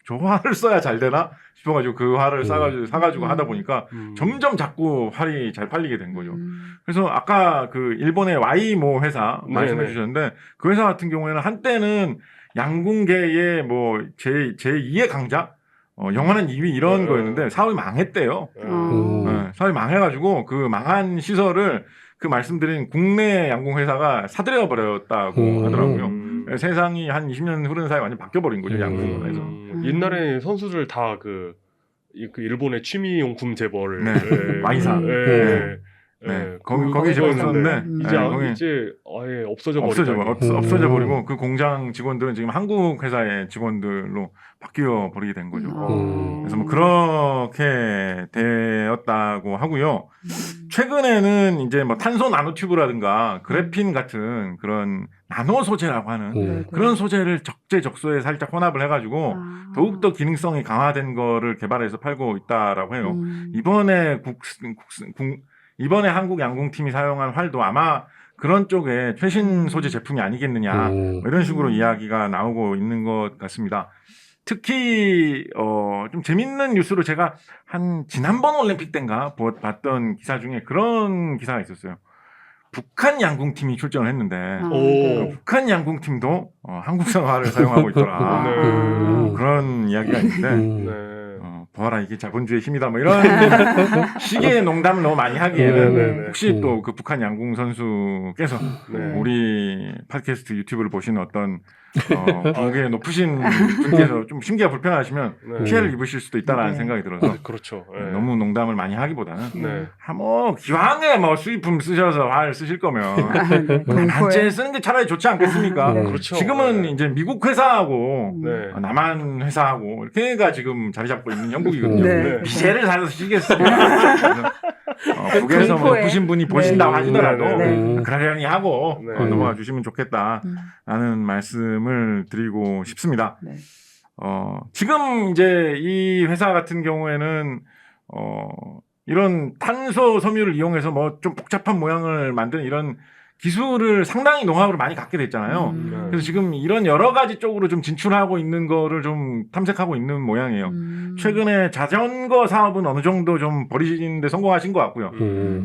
저 활을 써야 잘 되나 싶어가지고 그 활을 사가지고 하다 보니까 점점 자꾸 활이 잘 팔리게 된 거죠. 그래서 아까 그 일본의 와이모 회사 말씀해 주셨는데 그 회사 같은 경우에는 한때는 양궁계의 뭐 제2의 강자 영원한 2위 이런 거였는데 사업이 망했대요. 사업이 망해가지고 그 망한 시설을 그 말씀드린 국내 양궁 회사가 사들여 버렸다고 하더라고요. 세상이 한 20년 흐르는 사이에 완전 바뀌어버린 거죠, 양궁에서. 옛날에 선수들 다 그 일본의 취미용품 재벌 와이사. 거기 재벌이었는데 이제 아예 없어져 버리고 그 공장 직원들은 지금 한국 회사의 직원들로 바뀌어 버리게 된 거죠. 그래서 뭐 그렇게 되었다고 하고요. 최근에는 이제 뭐 탄소 나노튜브라든가 그래핀 같은 그런 나노 소재라고 하는 그런 소재를 적재적소에 살짝 혼합을 해가지고 더욱더 기능성이 강화된 거를 개발해서 팔고 있다라고 해요. 이번에 한국 양궁팀이 사용한 활도 아마 그런 쪽에 최신 소재 제품이 아니겠느냐 뭐 이런 식으로 이야기가 나오고 있는 것 같습니다. 특히 좀 재밌는 뉴스로 제가 지난번 올림픽 때인가 봤던 기사 중에 그런 기사가 있었어요. 북한 양궁팀이 출전을 했는데 북한 양궁팀도 한국산 활을 사용하고 있더라. 그런 이야기가 있는데 보아라 이게 자본주의 힘이다 뭐 이런 식의 농담을 너무 많이 하기에는 혹시 또 그 북한 양궁 선수께서 우리 팟캐스트 유튜브를 보시는 어떤 관계 높으신 분께서 좀 심기가 불편하시면 피해를 입으실 수도 있다라는 생각이 들어서 그렇죠. 너무 농담을 많이 하기보다는 뭐 기왕에 뭐 수입품 쓰셔서 활 쓰실 거면 단체에 쓰는 게 차라리 좋지 않겠습니까? 그렇죠. 지금은 이제 미국 회사하고 남한 회사하고 이렇게가 지금 자리 잡고 있는 형국이거든요. 비제를 살아서 쓰겠습니다. 북에서 뭐 높으신 분이 보신다고 하시더라도 그러려니 하고 넘어가 주시면 좋겠다라는 말씀을 드리고 싶습니다. 지금 이제 이 회사 같은 경우에는 이런 탄소 섬유를 이용해서 뭐 좀 복잡한 모양을 만드는 이런 기술을 상당히 노하우를 많이 갖게 됐잖아요. 그래서 지금 이런 여러 가지 쪽으로 좀 진출하고 있는 거를 좀 탐색하고 있는 모양이에요. 최근에 자전거 사업은 어느 정도 좀 버리시는데 성공하신 것 같고요.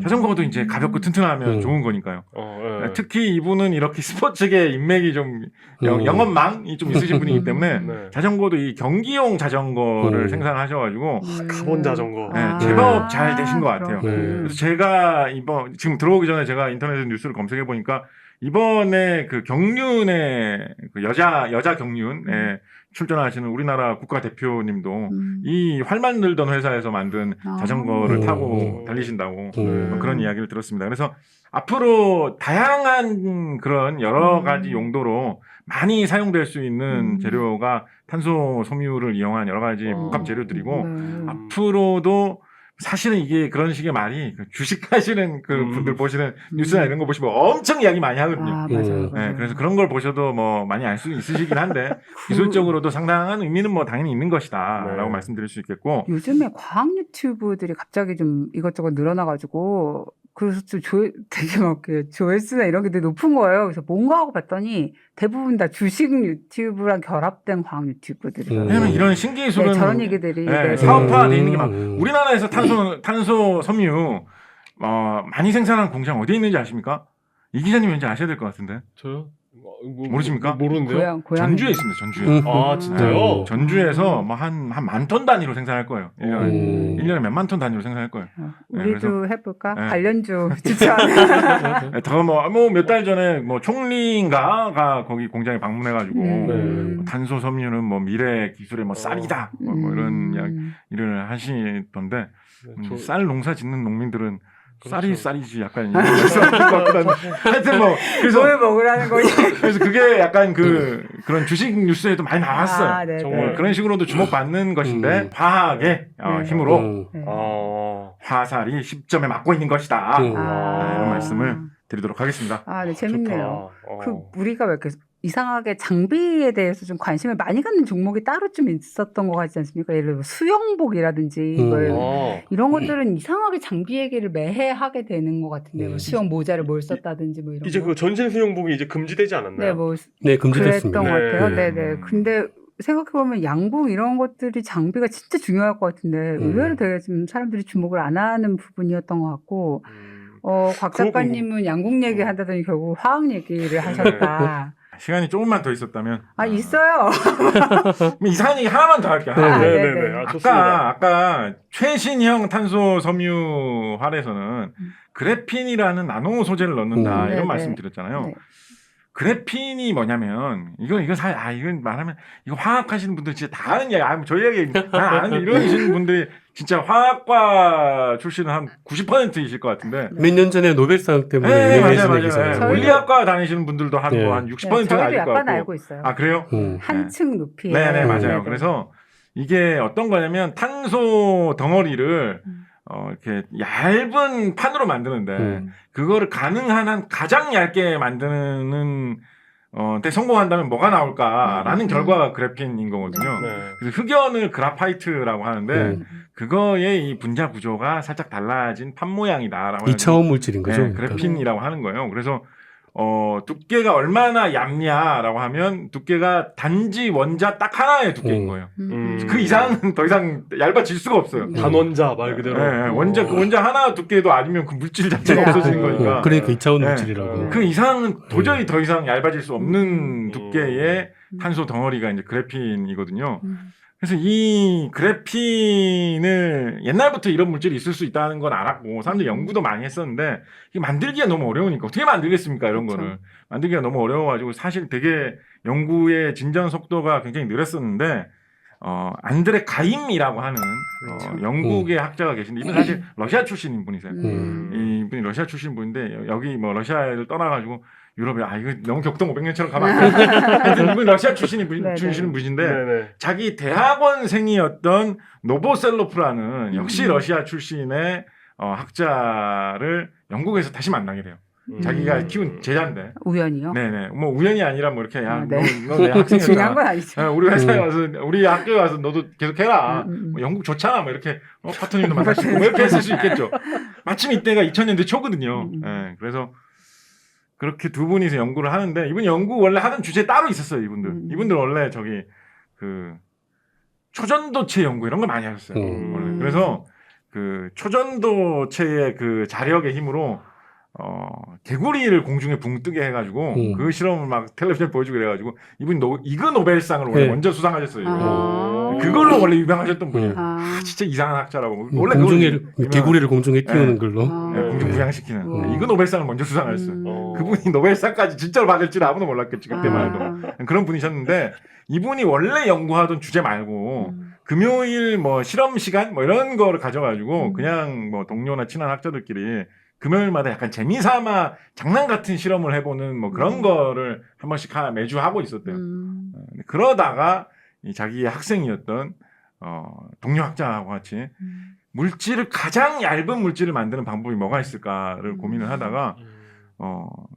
자전거도 이제 가볍고 튼튼하면 좋은 거니까요. 특히 이분은 이렇게 스포츠계 인맥이 좀 영업망이 좀 있으신 분이기 때문에 자전거도 이 경기용 자전거를 생산하셔가지고 카본 자전거 제법 잘 되신 것 같아요. 그래서 제가 지금 들어오기 전에 제가 인터넷에 뉴스를 검색해 보니까 이번에 그 경륜의 그 여자 경륜의 출전하시는 우리나라 국가대표님도 이 활 만들던 회사에서 만든 자전거를 타고 달리신다고 그런 이야기를 들었습니다. 그래서 앞으로 다양한 그런 여러 가지 용도로 많이 사용될 수 있는 재료가 탄소 섬유를 이용한 여러 가지 복합 재료들이고 앞으로도 사실은 이게 그런 식의 말이 주식하시는 그 분들 보시는 뉴스나 이런 거 보시면 엄청 이야기 많이 하거든요. 아, 맞아요. 네, 그래서 그런 걸 보셔도 뭐 많이 알 수 있으시긴 한데 기술적으로도 상당한 의미는 뭐 당연히 있는 것이다라고 말씀드릴 수 있겠고 요즘에 과학 유튜브들이 갑자기 좀 이것저것 늘어나가지고 그래서 좀 되게 막 조회수나 이런 게 되게 높은 거예요. 그래서 뭔가 하고 봤더니 대부분 다 주식 유튜브랑 결합된 과학 유튜브들이에요. 왜냐면 이런 신기술은 저런 얘기들이 사업화돼 있는 게 막 우리나라에서 탄소 섬유 많이 생산하는 공장 어디에 있는지 아십니까? 이 기자님 왠지 아셔야 될 것 같은데. 저요? 모르십니까? 모르는데요. 고향 전주에 있습니다. 전주에. 아 진짜요? 네, 전주에서 뭐 한 10,000톤 단위로 생산할 거예요. 1년에 몇만 톤 단위로 생산할 거예요. 우리도 해볼까? 네. 관련주 추천. 더 뭐 몇 달 전에 뭐 총리인가가 거기 공장에 방문해가지고 탄소 섬유는 뭐 미래 기술의 뭐 쌀이다 뭐 이런 이야기를 하시던데 쌀 농사 짓는 농민들은 그렇죠. 쌀이지 약간 이런 말씀하실 것 같기도 한데 하여튼 뭐 그래서 뭘 먹으라는 거지? 그래서 그게 약간 그런 주식 뉴스에도 많이 나왔어요. 아, 네, 정말 네. 그런 식으로도 주목받는 것인데 과학의 힘으로 네. 화살이 10점에 맞고 있는 것이다. 아. 이런 말씀을 드리도록 하겠습니다. 아, 네, 재밌네요. 좋다. 그 우리가 왜 이렇게 이상하게 장비에 대해서 좀 관심을 많이 갖는 종목이 따로 좀 있었던 것 같지 않습니까? 예를 들어 수영복이라든지 이런 것들은 이상하게 장비 얘기를 매해 하게 되는 것 같은데 뭐 수영 모자를 뭘 썼다든지 뭐 이런 이제 거. 그 전신 수영복이 이제 금지되지 않았나요? 네, 뭐 네, 금지됐습니다. 그랬던 것 같아요. 네. 네. 근데 생각해보면 양궁 이런 것들이 장비가 진짜 중요할 것 같은데 의외로 되게 좀 사람들이 주목을 안 하는 부분이었던 것 같고 곽 작가님은 양궁 얘기 한다더니 결국 화학 얘기를 하셨다. 시간이 조금만 더 있었다면 있어요. 이상한 얘기 하나만 더 할게요. 네네네. 좋습니다. 아까 최신형 탄소 섬유 활에서는 그래핀이라는 나노 소재를 넣는다 이런 말씀 드렸잖아요. 네. 그래핀이 뭐냐면 이건 이건 말하면 이거 화학하시는 분들 진짜 다 아는 이야기. 저희 이야기 난 아는데 이러시는 분들이 진짜 화학과 출신은 한 90%이실 것 같은데. 몇 년 전에 노벨상 때문에 네, 유명해진 맞아요. 얘기잖아요. 물리학과 다니시는 분들도 한 60%는 저희도 알릴 것 약간 같고. 알고 있어요. 아 그래요? 한층 높이. 네, 맞아요. 그래서 이게 어떤 거냐면 탄소 덩어리를 이렇게 얇은 판으로 만드는데 그거를 가능한 한 가장 얇게 만드는 데 성공한다면 뭐가 나올까라는 결과가 그래핀인 거거든요. 그래서 흑연을 그라파이트라고 하는데 그거의 이 분자 구조가 살짝 달라진 판 모양이다라고 2차원 물질인 거죠. 네, 그래핀이라고 하는 거예요. 그래서 두께가 얼마나 얇냐라고 하면 두께가 단지 원자 딱 하나의 두께인 거예요. 그 이상은 더 이상 얇아질 수가 없어요. 단원자 말 그대로. 네, 원자 하나 두께도 아니면 그 물질 자체가 없어지는 거니까. 그러니까 2차원 물질이라고. 그 이상은 도저히 더 이상 얇아질 수 없는 두께의 탄소 덩어리가 이제 그래핀이거든요. 그래서 이 그래핀을 옛날부터 이런 물질이 있을 수 있다는 건 알았고 사람들이 연구도 많이 했었는데 이게 만들기가 너무 어려우니까 어떻게 만들겠습니까 이런 거를 만들기가 너무 어려워가지고 사실 되게 연구의 진전 속도가 굉장히 느렸었는데 안드레 가임이라고 하는 영국의 학자가 계신데 이분 사실 러시아 출신인 분이세요. 이분이 러시아 출신 분인데 여기 뭐 러시아를 떠나가지고 유럽에 이거 너무 격동 500년처럼 가면 안 돼. 하여튼 이분 러시아 출신인 분이신데 자기 대학원생이었던 노보셀로프라는 역시 러시아 출신의 학자를 영국에서 다시 만나게 돼요. 자기가 키운 제자인데. 우연이요? 네네. 뭐 우연이 아니라 뭐 이렇게 너 내 학생이었다. 중요한 건 아니죠. 우리 회사에 와서 우리 학교에 와서 너도 계속 해라. 뭐 영국 좋잖아. 뭐 이렇게 파트너님도 만날 수 있고 뭐 이렇게 했을 수 있겠죠. 마침 이때가 2000년대 초거든요. 네, 그래서 그렇게 두 분이서 연구를 하는데 이분 연구 원래 하던 주제 따로 있었어요. 이분들 원래 저기 그 초전도체 연구 이런 걸 많이 하셨어요. 원래. 그래서 그 초전도체의 그 자력의 힘으로 개구리를 공중에 붕 뜨게 해가지고 그 실험을 막 텔레비전에 보여주고 그래가지고 이분이 이그 노벨상을 원래 먼저 수상하셨어요. 그걸로 원래 유명하셨던 분이에요. 진짜 이상한 학자라고. 원래 개구리를 공중에 띄우는 걸로. 공중 부양시키는 이그 노벨상을 먼저 수상하셨어요. 그분이 노벨상까지 진짜로 받을 줄 아무도 몰랐겠지 그때만 해도. 그런 분이셨는데 이분이 원래 연구하던 주제 말고 금요일 뭐 실험 시간 뭐 이런 거를 가져가지고 그냥 뭐 동료나 친한 학자들끼리 금요일마다 약간 재미삼아 장난 같은 실험을 해보는 뭐 그런 거를 한 번씩 매주 하고 있었대요. 그러다가 이 자기의 학생이었던 동료 학자하고 같이 물질을 가장 얇은 물질을 만드는 방법이 뭐가 있을까를 고민을 하다가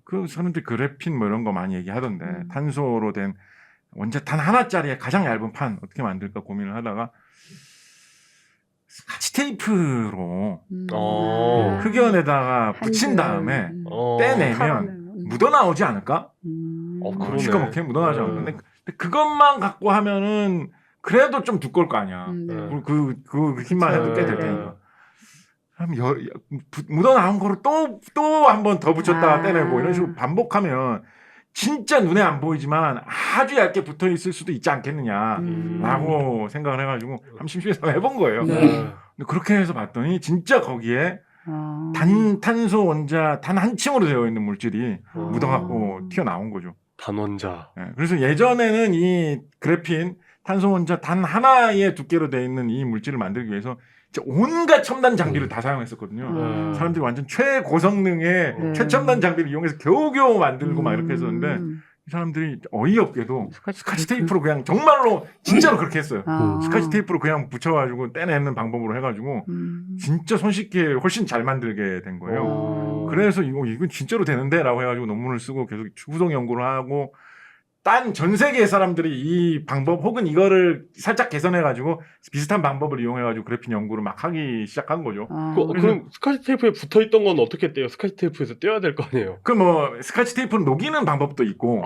그 사람들 그래핀 뭐 이런 거 많이 얘기하던데 탄소로 된 원자 단 하나짜리의 가장 얇은 판 어떻게 만들까 고민을 하다가 스카치 테이프로 흑연에다가 붙인 다음에 떼내면 묻어나오지 않을까? 그러네. 시커멓게 묻어나오지 않을까? 근데 그것만 갖고 하면은 그래도 좀 두꺼울 거 아니야. 그 힘만 해도 꽤 될 테니까. 그럼 묻어나온 거를 또 한 번 더 붙였다가 떼내고 이런 식으로 반복하면 진짜 눈에 안 보이지만 아주 얇게 붙어 있을 수도 있지 않겠느냐라고 생각을 해가지고 한번 심심해서 해본 거예요. 근데 그렇게 해서 봤더니 진짜 거기에 탄소 원자 단 한 층으로 되어 있는 물질이 묻어갖고 튀어나온 거죠. 단원자. 네, 그래서 예전에는 이 그래핀 탄소 원자 단 하나의 두께로 되어 있는 이 물질을 만들기 위해서 온갖 첨단 장비를 다 사용했었거든요. 사람들이 완전 최고성능의 최첨단 장비를 이용해서 겨우겨우 만들고 막 이렇게 했었는데 이 사람들이 어이없게도 스카치 테이프로 그냥 정말로 진짜로 그렇게 했어요. 스카치 테이프로 그냥 붙여가지고 떼내는 방법으로 해가지고 진짜 손쉽게 훨씬 잘 만들게 된 거예요. 그래서 이건 진짜로 되는데라고 해가지고 논문을 쓰고 계속 후속 연구를 하고 전 세계의 사람들이 이 방법 혹은 이거를 살짝 개선해가지고 비슷한 방법을 이용해가지고 그래핀 연구를 막 하기 시작한 거죠. 그럼 스카치 테이프에 붙어 있던 건 어떻게 떼요? 스카치 테이프에서 떼야 될 거 아니에요? 뭐 스카치 테이프는 녹이는 방법도 있고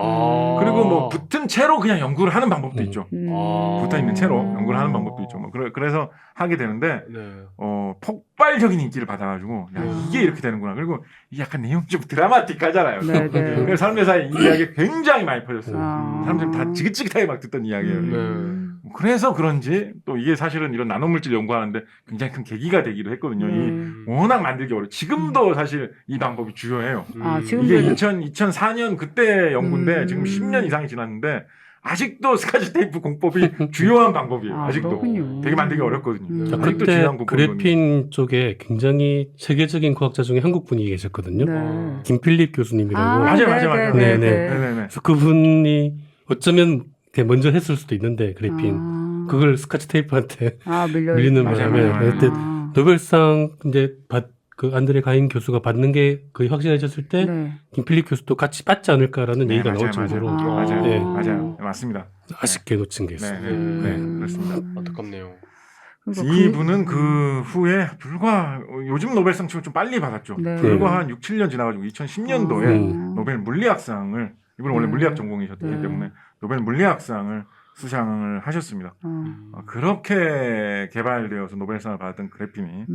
그리고 뭐 붙은 채로 그냥 연구를 하는 방법도 있죠. 붙어 있는 채로 연구를 하는 방법도 있죠. 뭐 그래서 하게 되는데 폭발적인 인기를 받아가지고 야, 이게 이렇게 되는구나. 그리고 이게 약간 내용이 좀 드라마틱하잖아요. 그래서 사람들 사이에 이 이야기 굉장히 많이 퍼졌어요. 사람들이 다 지긋지긋하게 막 듣던 이야기예요. 그래서 그런지 또 이게 사실은 이런 나노물질 연구하는데 굉장히 큰 계기가 되기도 했거든요. 이 워낙 만들기 어려워. 지금도 사실 이 방법이 주요해요. 이게 2004년 그때 연구인데 지금 10년 이상이 지났는데 아직도 스카치 테이프 공법이 주요한 방법이에요. 아직도 그렇군요. 되게 만들기 어렵거든요. 자, 아직도 그때 중요한 그래핀 쪽에 굉장히 세계적인 과학자 중에 한국 분이 계셨거든요. 김필립 교수님이라고. 맞아요. 네네. 그래서 그분이 어쩌면 먼저 했을 수도 있는데 그래핀 그걸 스카치 테이프한테 밀리는 바람에 그때 노벨상 이제 그 안드레 가인 교수가 받는 게 거의 확실해졌을 때 김필립 교수도 같이 받지 않을까라는 얘기가 나올 정도로 맞아요. 맞습니다. 아쉽게 놓친 게 있어요. 그렇습니다. 안타깝네요. 이분은 그 후에 요즘 노벨상 치고 좀 빨리 받았죠. 불과 한 6, 7년 지나가지고 2010년도에 노벨 물리학상을 이분은 원래 물리학 전공이셨기 때문에 노벨 물리학상을 수상을 하셨습니다. 그렇게 개발되어서 노벨상을 받았던 그래핀이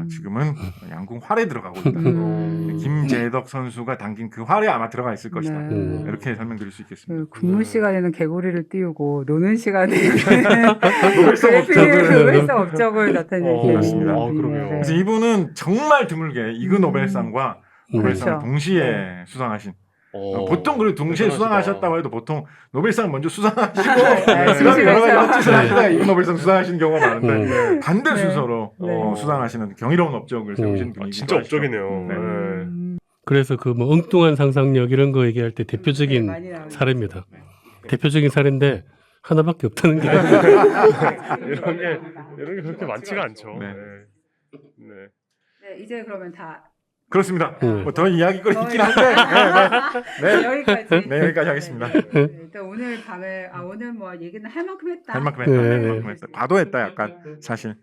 지금은 양궁 활에 들어가고 있다. 김재덕 선수가 당긴 그 활에 아마 들어가 있을 것이다. 이렇게 설명드릴 수 있겠습니다. 근무 시간에는 개구리를 띄우고 노는 시간에 노벨상 업적을 나타내는 맞습니다. 그러게요. 그래서 이분은 정말 드물게 이그 노벨상과 노벨상을 그렇죠. 동시에 수상하신 보통 그리고 동시에 수상하셨다고 해도 보통 노벨상 먼저 수상하시고 그다음에 여러 가지 헛짓을 하시다가 이그 노벨상 수상하시는 경우가 많은데 반대 순서로 수상하시는 경이로운 업적을 세우신 분이기도 진짜 하시죠. 업적이네요. 그래서 그 뭐 엉뚱한 상상력 이런 거 얘기할 때 대표적인 사례입니다. 대표적인 사례인데 하나밖에 없다는 게 이런 게 그렇게 많지가 않죠. 이제 그러면 다 그렇습니다. 뭐 더 이야기거리 있긴 한데 여기까지. 여기까지 하겠습니다. 일단 오늘 밤에 오늘 뭐 얘기는 할 만큼 했다. 할 만큼 했다. 봐도 했다 약간 사실.